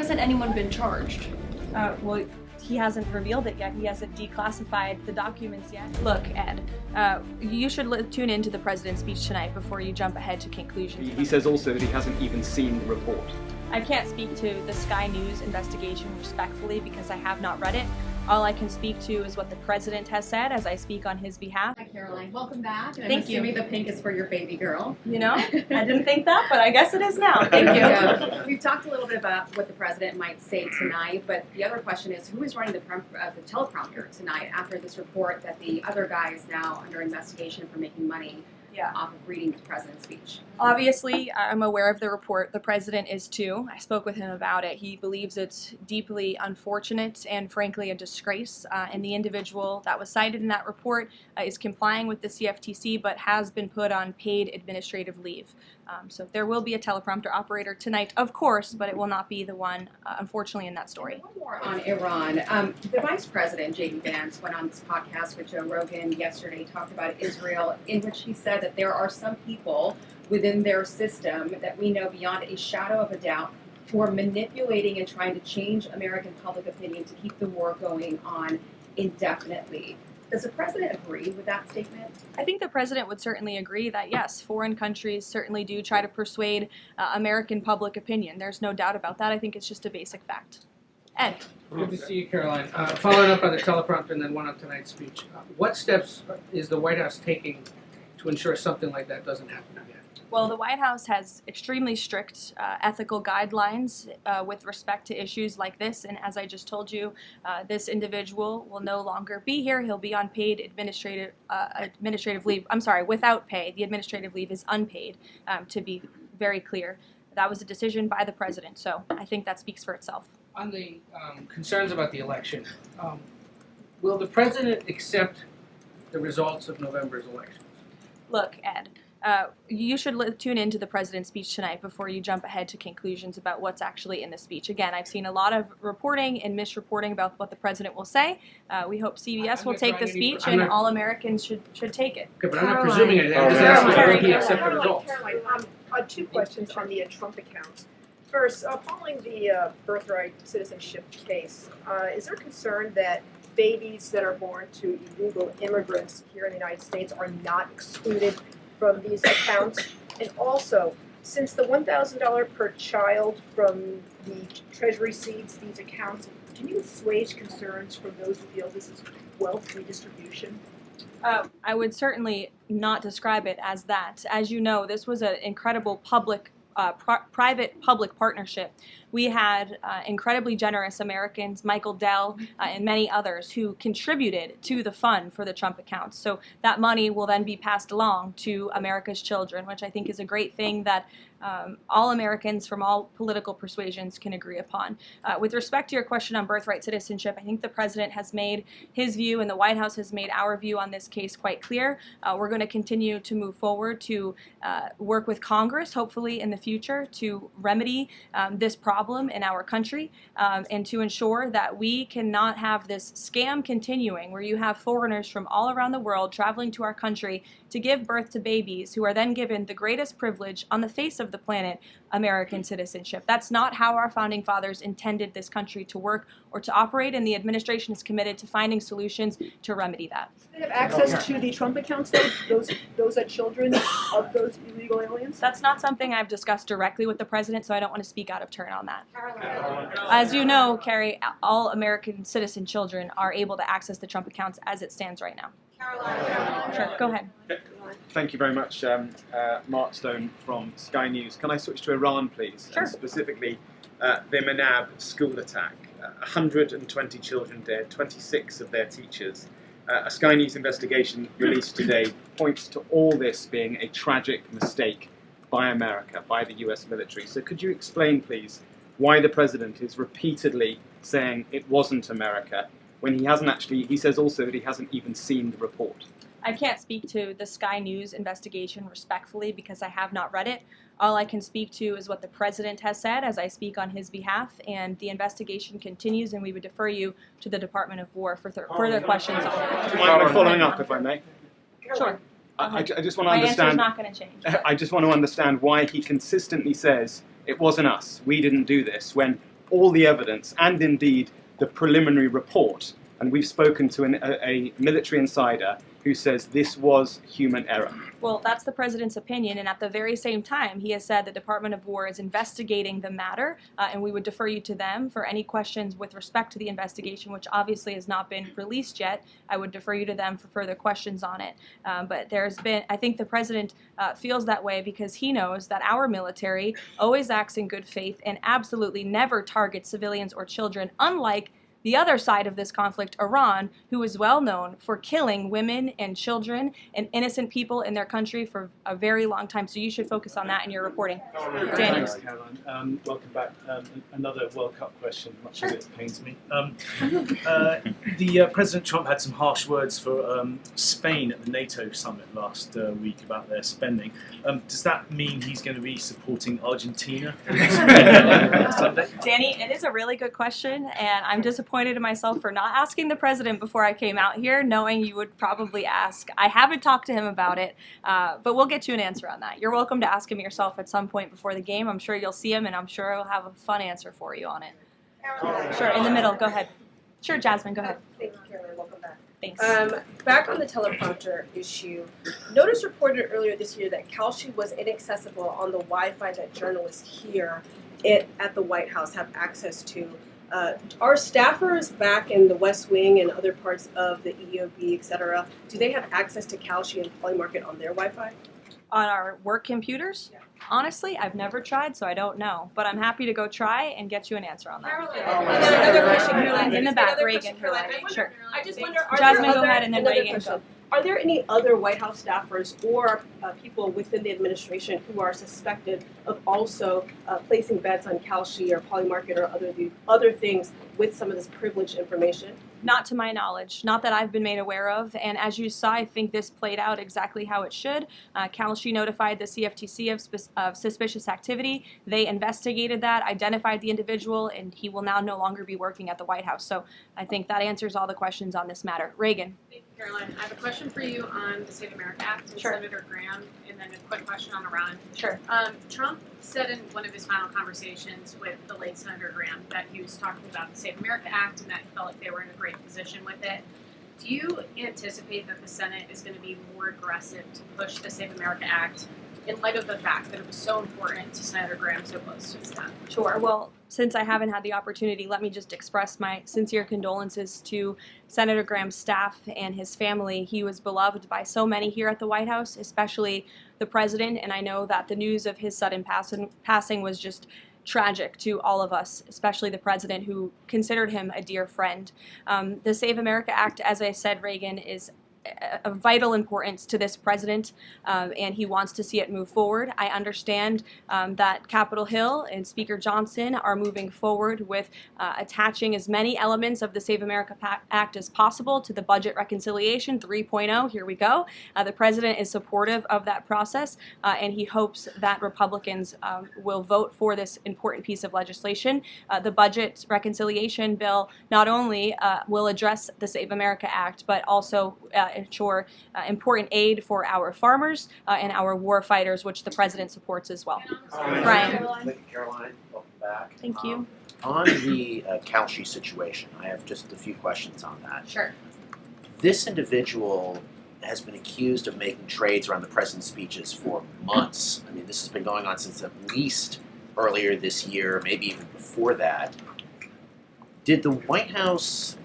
hasn't anyone been charged? Well, he hasn't revealed it yet. He hasn't declassified the documents yet. Look, Ed, you should tune into the president's speech tonight before you jump ahead to conclusions. He says also that he hasn't even seen the report. I can't speak to the Sky News investigation respectfully because I have not read it. All I can speak to is what the president has said as I speak on his behalf. Hi, Caroline. Welcome back. And Thank you. I'm assuming the pink is for your baby girl. You know, I didn't think that, but I guess it is now. Thank you. We've talked a little bit about what the president might say tonight, but the other question is, who is running the teleprompter tonight after this report that the other guy is now under investigation for making money off of reading the president's speech? Obviously, I'm aware of the report. The president is too. I spoke with him about it. He believes it's deeply unfortunate and frankly a disgrace. And the individual that was cited in that report is complying with the CFTC but has been put on paid administrative leave. So there will be a teleprompter operator tonight, of course, but it will not be the one, unfortunately, in that story. One more on Iran. The Vice President, J.D. Vance, went on this podcast with Joe Rogan yesterday, talked about Israel, in which he said that there are some people within their system that we know beyond a shadow of a doubt who are manipulating and trying to change American public opinion to keep the war going on indefinitely. Does the president agree with that statement? I think the president would certainly agree that, yes, foreign countries certainly do try to persuade American public opinion. There's no doubt about that. I think it's just a basic fact. Ed. Good to see you, Caroline. Following up on the teleprompter and then one on tonight's speech, what steps is the White House taking to ensure something like that doesn't happen again? Well, the White House has extremely strict ethical guidelines with respect to issues like this, and as I just told you, this individual will no longer be here. He'll be on paid administrative leave. I'm sorry, without pay. The administrative leave is unpaid, to be very clear. That was a decision by the president, so I think that speaks for itself. On the concerns about the election, will the president accept the results of November's elections? Look, Ed, you should tune into the president's speech tonight before you jump ahead to conclusions about what's actually in the speech. Again, I've seen a lot of reporting and misreporting about what the president will say. We hope CBS will take the speech and all Americans should take it. Okay, but I'm not presuming anything. I'm just asking will he accept the results? Caroline, two questions on the Trump account. First, following the birthright citizenship case, is there concern that babies that are born to illegal immigrants here in the United States are not excluded from these accounts? And also, since the $1,000 per child from the Treasury seeds these accounts, can you assuage concerns from those who feel this is wealth redistribution? I would certainly not describe it as that. As you know, this was an incredible private-public partnership. We had incredibly generous Americans, Michael Dell and many others, who contributed to the fund for the Trump accounts. So that money will then be passed along to America's children, which I think is a great thing that all Americans from all political persuasions can agree upon. With respect to your question on birthright citizenship, I think the president has made his view and the White House has made our view on this case quite clear. We're going to continue to move forward to work with Congress, hopefully in the future, to remedy this problem in our country and to ensure that we cannot have this scam continuing where you have foreigners from all around the world traveling to our country to give birth to babies who are then given the greatest privilege on the face of the planet, American citizenship. That's not how our founding fathers intended this country to work or to operate, and the administration is committed to finding solutions to remedy that. Do they have access to the Trump accounts, though? Those are children of those illegal aliens? That's not something I've discussed directly with the president, so I don't want to speak out of turn on that. As you know, Carrie, all American citizen children are able to access the Trump accounts as it stands right now. Sure, go ahead. Thank you very much, Mark Stone from Sky News. Can I switch to Iran, please? Sure. And specifically, the Manab school attack. 120 children dead, 26 of their teachers. A Sky News investigation released today points to all this being a tragic mistake by America, by the US military. So could you explain, please, why the president is repeatedly saying it wasn't America, when he hasn't actually, he says also that he hasn't even seen the report? I can't speak to the Sky News investigation respectfully because I have not read it. All I can speak to is what the president has said as I speak on his behalf, and the investigation continues, and we would defer you to the Department of War for further questions on it. Do you mind following up, if I may? Sure. I just want to My understand. answer is not going to change. I just want to understand why he consistently says it wasn't us, we didn't do this, when all the evidence and indeed the preliminary report. And we've spoken to a military insider who says this was human error. Well, that's the president's opinion, and at the very same time, he has said the Department of War is investigating the matter, and we would defer you to them for any questions with respect to the investigation, which obviously has not been released yet. I would defer you to them for further questions on it. But there's been, I think the president feels that way because he knows that our military always acts in good faith and absolutely never targets civilians or children, unlike the other side of this conflict, Iran, who is well known for killing women and children and innocent people in their country for a very long time. So you should focus on that in your reporting. Daniel. Thanks, Caroline. Welcome back. Another World Cup question, much as it pains me. President Trump had some harsh words for Spain at the NATO summit last week about their spending. Does that mean he's going to be supporting Argentina Sunday? Danny, it is a really good question, and I'm disappointed in myself for not asking the president before I came out here, knowing you would probably ask. I haven't talked to him about it, but we'll get you an answer on that. You're welcome to ask him yourself at some point before the game. I'm sure you'll see him, and I'm sure he'll have a fun answer for you on it. Sure, in the middle. Go ahead. Sure, Jasmine, go ahead. Thank you, Caroline. Welcome back. Thanks. Back on the teleprompter issue, Notice reported earlier this year that Kalshi was inaccessible on the Wi-Fi that journalists here at the White House have access to. Are staffers back in the West Wing and other parts of the EOB, et cetera, do they have access to Kalshi and Polymarket on their Wi-Fi? On our work computers? Yeah. Honestly, I've never tried, so I don't know. But I'm happy to go try and get you an answer on that. Another question, Caroline. In the back, Another Reagan. question, Caroline. Sure. I just wonder, are Jasmine, there go other, ahead, and then another Reagan. question. Are there any other White House staffers or people within the administration who are suspected of also placing bets on Kalshi or Polymarket or other things with some of this privileged information? Not to my knowledge, not that I've been made aware of. And as you saw, I think this played out exactly how it should. Kalshi notified the CFTC of suspicious activity. They investigated that, identified the individual, and he will now no longer be working at the White House. So I think that answers all the questions on this matter. Reagan. Thank you, Caroline. I have a question for you on the Save America Act and Sure. Senator Graham, and then a quick question on Iran. Sure. Trump said in one of his final conversations with the late Senator Graham that he was talking about the Save America Act and that he felt like they were in a great position with it. Do you anticipate that the Senate is going to be more aggressive to push the Save America Act in light of the fact that it was so important to Senator Graham so close to his death? Sure. Well, since I haven't had the opportunity, let me just express my sincere condolences to Senator Graham's staff and his family. He was beloved by so many here at the White House, especially the president, and I know that the news of his sudden passing was just tragic to all of us, especially the president, who considered him a dear friend. The Save America Act, as I said, Reagan, is of vital importance to this president, and he wants to see it move forward. I understand that Capitol Hill and Speaker Johnson are moving forward with attaching as many elements of the Save America Act as possible to the Budget Reconciliation 3.0. Here we go. The president is supportive of that process, and he hopes that Republicans will vote for this important piece of legislation. The Budget Reconciliation bill not only will address the Save America Act, but also ensure important aid for our farmers and our war fighters, which the president supports as well. Brian. Thank you, Caroline. Welcome back. Thank you. On the Kalshi situation, I have just a few questions on that. Sure. This individual has been accused of making trades around the president's speeches for months. I mean, this has been going on since at least earlier this year, maybe even before that. Did the White House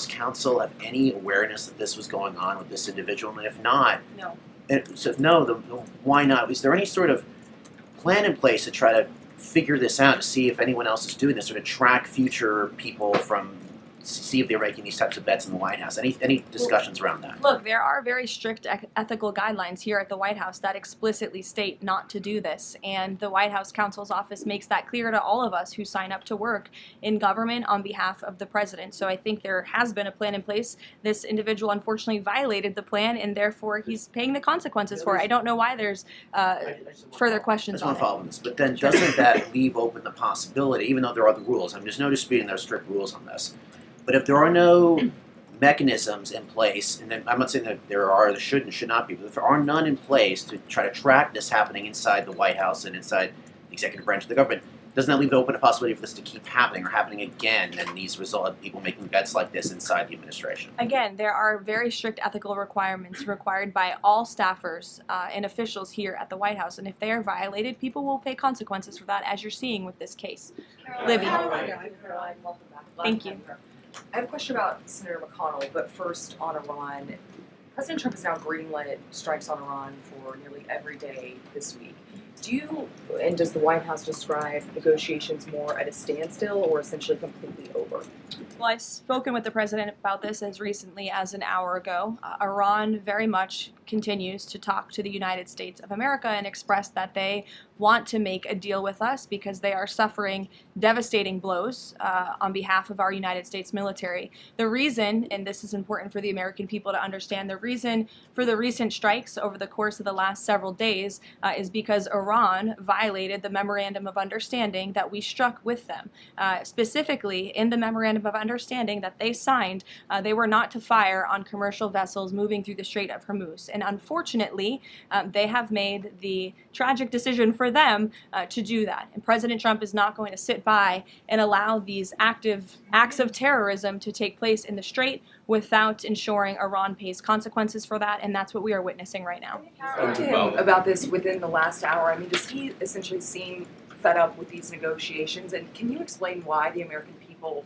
counsel have any awareness that this was going on with this individual? And if not, No. so if no, then why not? Is there any sort of plan in place to try to figure this out, to see if anyone else is doing this, or to track future people from, see if they're making these types of bets in the White House? Any discussions around that? Look, there are very strict ethical guidelines here at the White House that explicitly state not to do this, and the White House counsel's office makes that clear to all of us who sign up to work in government on behalf of the president. So I think there has been a plan in place. This individual unfortunately violated the plan, and therefore he's paying the consequences for it. I don't know why there's further questions I on just want to it. follow on this, but then doesn't that leave open the possibility, even though there are the rules, I mean, there's no disputing there are strict rules on this, but if there are no mechanisms in place, and then I'm not saying that there should and should not be, but if there are none in place to try to track this happening inside the White House and inside the executive branch of the government, doesn't that leave it open a possibility for this to keep happening or happening again, and these result people making bets like this inside the administration? Again, there are very strict ethical requirements required by all staffers and officials here at the White House, and if they are violated, people will pay consequences for that, as you're seeing with this case. Libby. Karoline, welcome back. Thank you. I have a question about Senator McConnell, but first on Iran. President Trump has now greenlit strikes on Iran for nearly every day this week. Does the White House describe negotiations more at a standstill or essentially completely over? Well, I've spoken with the president about this as recently as an hour ago. Iran very much continues to talk to the United States of America and express that they want to make a deal with us because they are suffering devastating blows on behalf of our United States military. The reason, and this is important for the American people to understand, the reason for the recent strikes over the course of the last several days is because Iran violated the Memorandum of Understanding that we struck with them. Specifically, in the Memorandum of Understanding that they signed, they were not to fire on commercial vessels moving through the Strait of Hormuz. And unfortunately, they have made the tragic decision for them to do that. And President Trump is not going to sit by and allow these active acts of terrorism to take place in the Strait without ensuring Iran pays consequences for that, and that's what we are witnessing right now. Spoke to him about this within the last hour. I mean, does he essentially seem fed up with these negotiations? And can you explain why the American people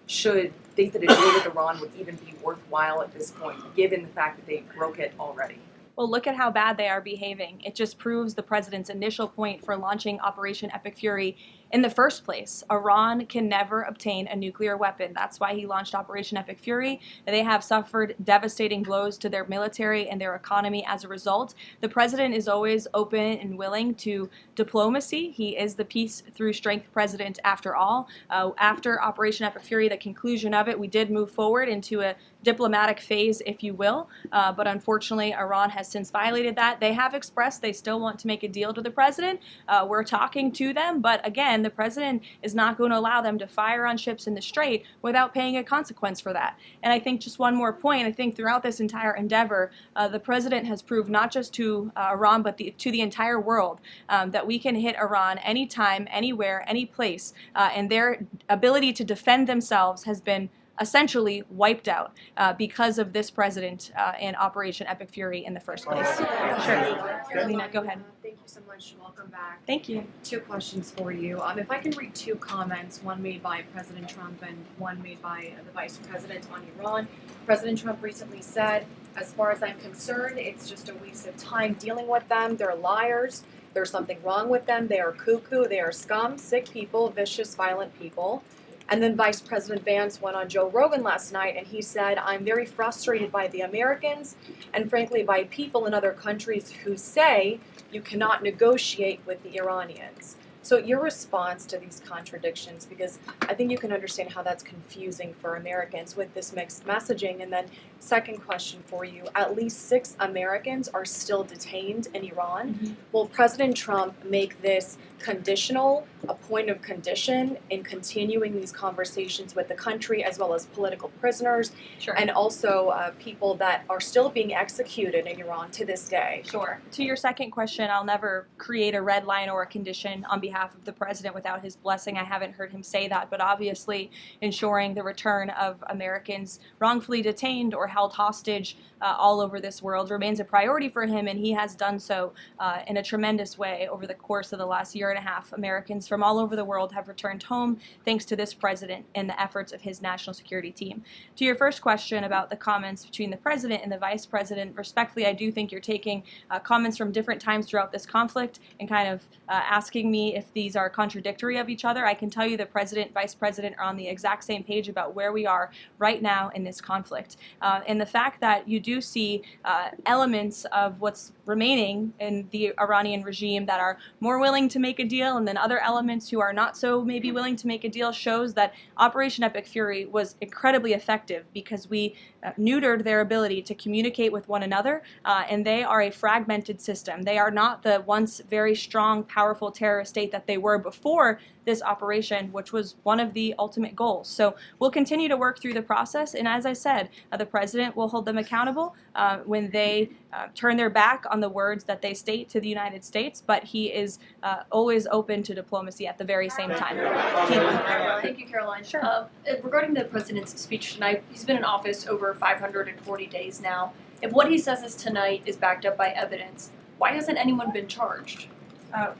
should think that a deal with Iran would even be worthwhile at this point, given the fact that they broke it already? Well, look at how bad they are behaving. It just proves the president's initial point for launching Operation Epic Fury in the first place. Iran can never obtain a nuclear weapon. That's why he launched Operation Epic Fury. They have suffered devastating blows to their military and their economy as a result. The president is always open and willing to diplomacy. He is the peace through strength president after all. After Operation Epic Fury, the conclusion of it, we did move forward into a diplomatic phase, if you will, but unfortunately Iran has since violated that. They have expressed they still want to make a deal to the president. We're talking to them, but again, the president is not going to allow them to fire on ships in the Strait without paying a consequence for that. And I think just one more point, I think throughout this entire endeavor, the president has proved not just to Iran, but to the entire world that we can hit Iran anytime, anywhere, any place, and their ability to defend themselves has been essentially wiped out because of this president and Operation Epic Fury in the first place. Sure. Lena, go ahead. Thank you so much. Welcome back. Thank you. Two questions for you. If I can read two comments, one made by President Trump and one made by the Vice President on Iran. President Trump recently said, as far as I'm concerned, it's just a waste of time dealing with them. They're liars. There's something wrong with them. They are cuckoo. They are scum, sick people, vicious, violent people. And then Vice President Vance went on Joe Rogan last night and he said, I'm very frustrated by the Americans and frankly by people in other countries who say you cannot negotiate with the Iranians. So your response to these contradictions, because I think you can understand how that's confusing for Americans with this mixed messaging. And then second question for you, at least 6 Americans are still detained in Iran. Mm-hmm. Will President Trump make this conditional, a point of condition in continuing these conversations with the country as well as political prisoners and also people that are still being executed in Iran to this day? Sure. To your second question, I'll never create a red line or a condition on behalf of the president without his blessing. I haven't heard him say that, but obviously ensuring the return of Americans wrongfully detained or held hostage all over this world remains a priority for him, and he has done so in a tremendous way over the course of the last year and a half. Americans from all over the world have returned home thanks to this president and the efforts of his national security team. To your first question about the comments between the president and the vice president, respectfully, I do think you're taking comments from different times throughout this conflict and kind of asking me if these are contradictory of each other. I can tell you the president, vice president are on the exact same page about where we are right now in this conflict. And the fact that you do see elements of what's remaining in the Iranian regime that are more willing to make a deal and then other elements who are not so maybe willing to make a deal shows that Operation Epic Fury was incredibly effective because we neutered their ability to communicate with one another, and they are a fragmented system. They are not the once very strong, powerful terrorist state that they were before this operation, which was one of the ultimate goals. So we'll continue to work through the process, and as I said, the president will hold them accountable when they turn their back on the words that they state to the United States, but he is always open to diplomacy at the very same time. Thank you, Caroline. Sure. Regarding the president's speech tonight, he's been in office over 540 days now. If what he says is tonight is backed up by evidence, why hasn't anyone been charged?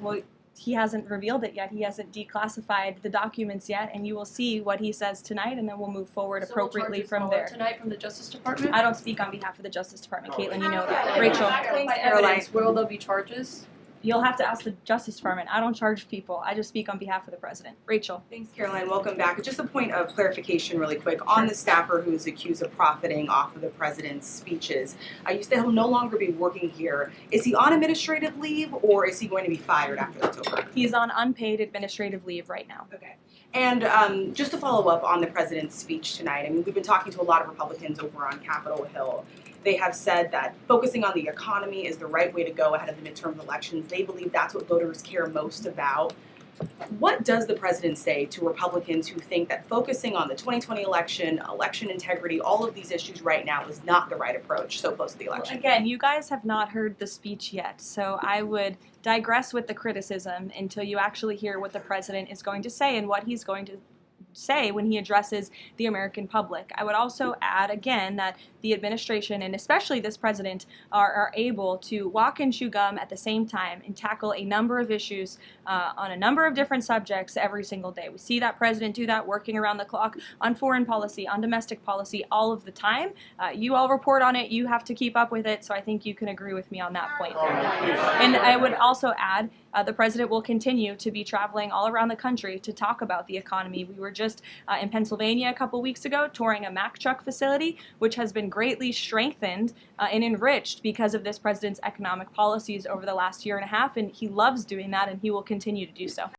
Well, he hasn't revealed it yet. He hasn't declassified the documents yet, and you will see what he says tonight, and then we'll move forward appropriately from there. Tonight from the Justice Department? I don't speak on behalf of the Justice Department, Caitlin, you know that. Rachel, By evidence, will there be charges? you'll have to ask the Justice Department. I don't charge people. I just speak on behalf of the president. Rachel. Thanks, Caroline. Welcome back. Just a point of clarification really quick. On the staffer who is accused of profiting off of the president's speeches, you said he'll no longer be working here. Is he on administrative leave or is he going to be fired after that's over? He's on unpaid administrative leave right now. Okay. And just to follow up on the president's speech tonight, I mean, we've been talking to a lot of Republicans over on Capitol Hill. They have said that focusing on the economy is the right way to go ahead of the midterm elections. They believe that's what voters care most about. What does the president say to Republicans who think that focusing on the 2020 election, election integrity, all of these issues right now is not the right approach so close to the election? Well, again, you guys have not heard the speech yet, so I would digress with the criticism until you actually hear what the president is going to say and what he's going to say when he addresses the American public. I would also add again that the administration and especially this president are able to walk and chew gum at the same time and tackle a number of issues on a number of different subjects every single day. We see that president do that working around the clock on foreign policy, on domestic policy, all of the time. You all report on it, you have to keep up with it, so I think you can agree with me on that point. And I would also add the president will continue to be traveling all around the country to talk about the economy. We were just in Pennsylvania a couple weeks ago touring a Mack truck facility, which has been greatly strengthened and enriched because of this president's economic policies over the last year and a half, and he loves doing that and he will continue to do so.